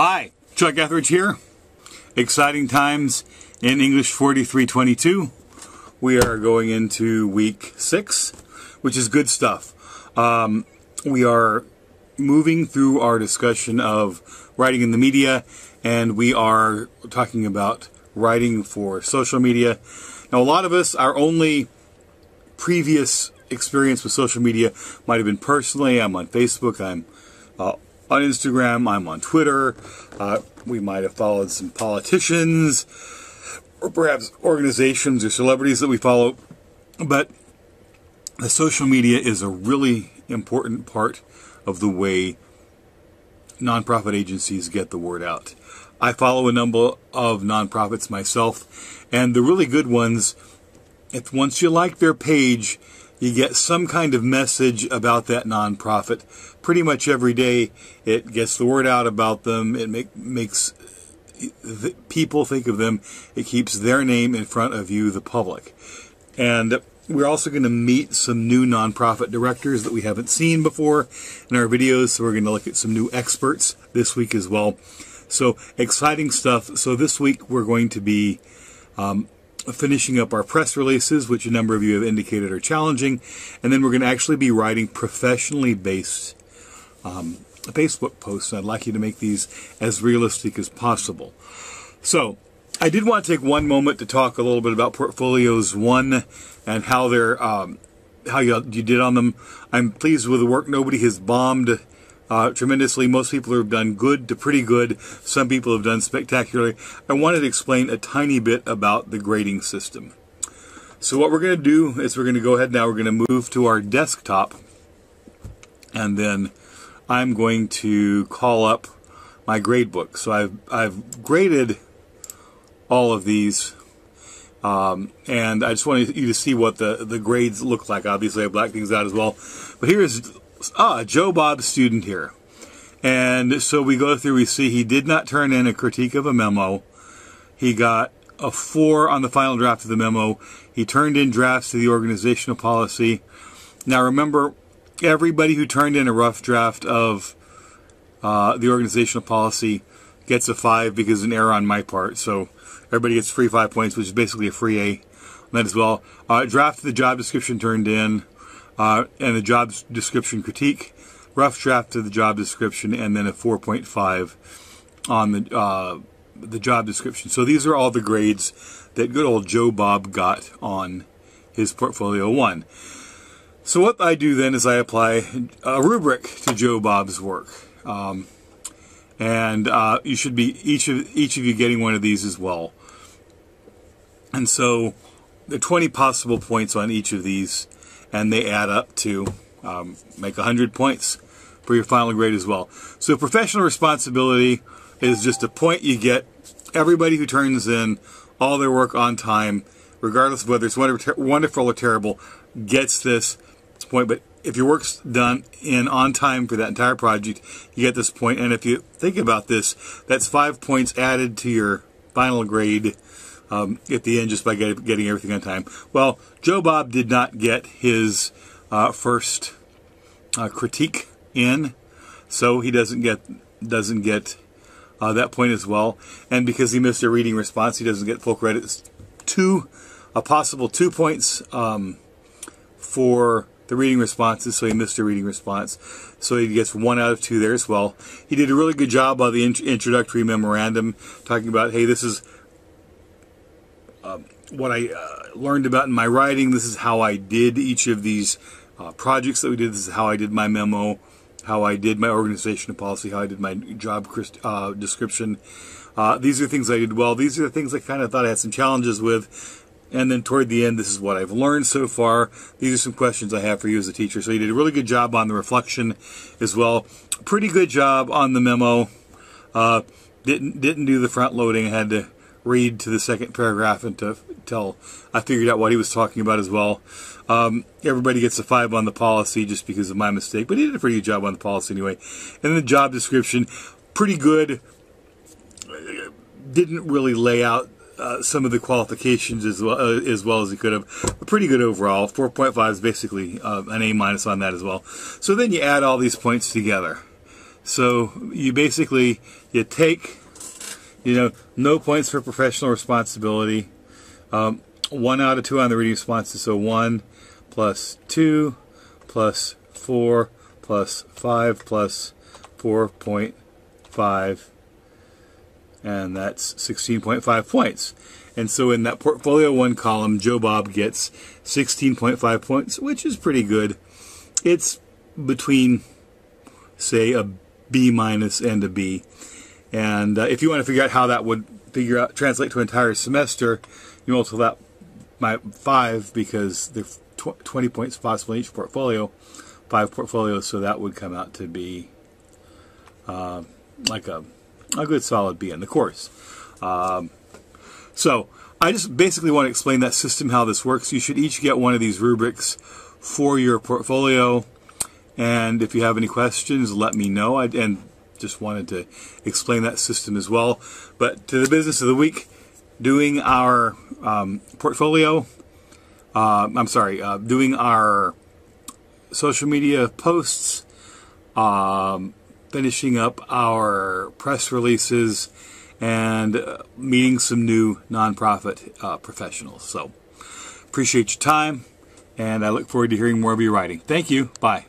Hi, Chuck Etheridge here. Exciting times in English 4322. We are going into week 6, which is good stuff. We are moving through our discussion of writing in the media, and we are talking about writing for social media. Now, a lot of us, our only previous experience with social media might have been personally. I'm on Facebook, I'm on Instagram, I'm on Twitter. We might have followed some politicians, or perhaps organizations or celebrities that we follow. But the social media is a really important part of the way nonprofit agencies get the word out. I follow a number of nonprofits myself, and the really good ones, if once you like their page, you get some kind of message about that nonprofit. Pretty much every day, it gets the word out about them. It makes people think of them. It keeps their name in front of you, the public. And we're also going to meet some new nonprofit directors that we haven't seen before in our videos. So we're going to look at some new experts this week as well. So exciting stuff. So this week we're going to be finishing up our press releases, which a number of you have indicated are challenging. And then we're going to actually be writing professionally based Facebook posts. I'd like you to make these as realistic as possible. So I did want to take one moment to talk a little bit about Portfolios 1 and how they're how you did on them. I'm pleased with the work. Nobody has bombed tremendously. Most people have done good to pretty good. Some people have done spectacularly. I wanted to explain a tiny bit about the grading system. So what we're going to do is we're going to go ahead now. We're going to move to our desktop, and then I'm going to call up my grade book. So I've graded all of these, and I just wanted you to see what the grades look like. Obviously, I blacked things out as well. But here is Joe Bob student here. And so we go through, we see he did not turn in a critique of a memo. He got a 4 on the final draft of the memo. He turned in drafts to the organizational policy. Now remember, everybody who turned in a rough draft of the organizational policy gets a 5 because of an error on my part. So everybody gets free 5 points, which is basically a free A on that as well. Draft of the job description turned in, and the job description critique, rough draft of the job description, and then a 4.5 on the job description. So these are all the grades that good old Joe Bob got on his Portfolio 1. So what I do then is I apply a rubric to Joe Bob's work. And you should be, each of you getting one of these as well. And so there are 20 possible points on each of these, and they add up to make 100 points for your final grade as well. So professional responsibility is just a point you get. Everybody who turns in all their work on time, regardless of whether it's wonderful or terrible, gets this point. But if your work's done in on time for that entire project, you get this point. And if you think about this, that's 5 points added to your final grade at the end just by getting everything on time. Well, Joe Bob did not get his first critique in, so he doesn't get that point as well. And because he missed a reading response, he doesn't get full credit. It's a possible 2 points for the reading responses, so he missed a reading response. So he gets 1 out of 2 there as well. He did a really good job on the introductory memorandum, talking about, hey, this is what I learned about in my writing. This is how I did each of these projects that we did. This is how I did my memo, how I did my organizational policy, how I did my job description. These are things I did well. These are the things I kind of thought I had some challenges with. And then toward the end, this is what I've learned so far. These are some questions I have for you as a teacher. So you did a really good job on the reflection as well. Pretty good job on the memo. Didn't do the front loading. I had to read to the second paragraph until I figured out what he was talking about as well. Everybody gets a 5 on the policy just because of my mistake, but he did a pretty good job on the policy anyway. And the job description, pretty good. Didn't really lay out some of the qualifications as well as he could have. But pretty good overall. 4.5 is basically an A- on that as well. So then you add all these points together. So you basically, you take, no points for professional responsibility. 1 out of 2 on the reading responses. So 1 plus 2 plus 4 plus 5 plus 4.5. And that's 16.5 points. And so in that Portfolio 1 column, Joe Bob gets 16.5 points, which is pretty good. It's between, say, a B minus and a B. And if you want to figure out how that would translate to an entire semester, you multiply that by 5, because there's 20 points possible in each portfolio, 5 portfolios, so that would come out to be like a good solid B in the course. So I just basically want to explain that system, how this works. You should each get one of these rubrics for your portfolio, and if you have any questions, let me know. And just wanted to explain that system as well. But to the business of the week, doing our portfolio, doing our social media posts, finishing up our press releases, and meeting some new nonprofit professionals. So appreciate your time, and I look forward to hearing more of your writing. Thank you. Bye.